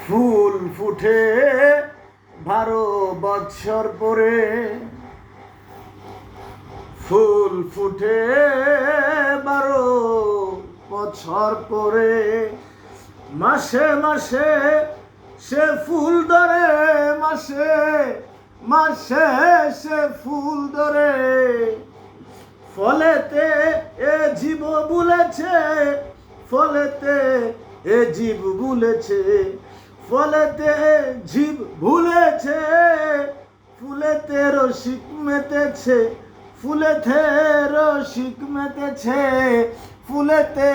ফুল ফুটে 12 বৎসর পরে, ফুল ফুটে 12 বছর পরে, মাসে মাসে সে ফুল ধরে, মাসে মাসে সে ফুল ধরে। ফলেতে এ জীব বুলেছে, ফলেতে এ জীব বুলেছে, ফলেতে জীব ভুলেছে, ফুলেতে রসিক মেতেছে, ফুলেতে রসিক মেতেছে, ফুলেতে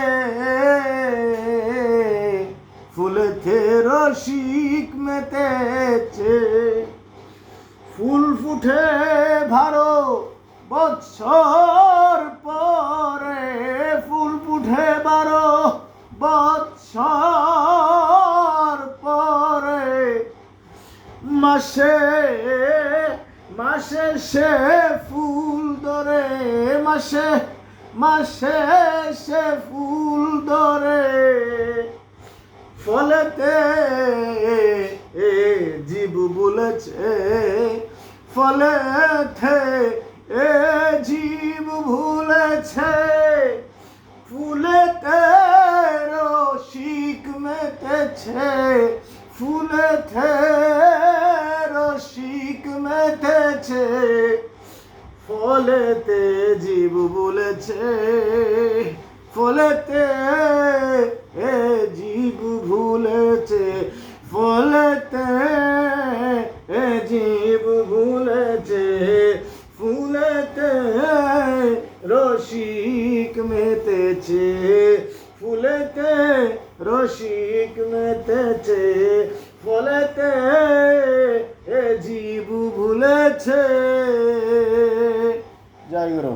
ফুলেতে রসিক মেতেছে। ফুল ফুটে 12 বৎসর পরে, ফুল ফুটে 12 বৎসর পরে, মাসে মাসে সে ফুল ধরে, মাসে মাসে সে ফুল ধরে। ফলেতে এ জীব বলেছে, ফলেতে এ জীব ভুলেছে, ফুলেতে রসিক মেতেছে, ফুলেতে রসিক মেতেছে, ফলেতে জীব বলেছে, ফলেতে এ জীব ভুলেছে, ফলেতে এ জীব ভুলেছে, ফুলেতে রসিক মেতেছে, ফুলেতে রসিক মেতেছে, ফলেতে এ জীব ভুলেছে। জয় গুরু।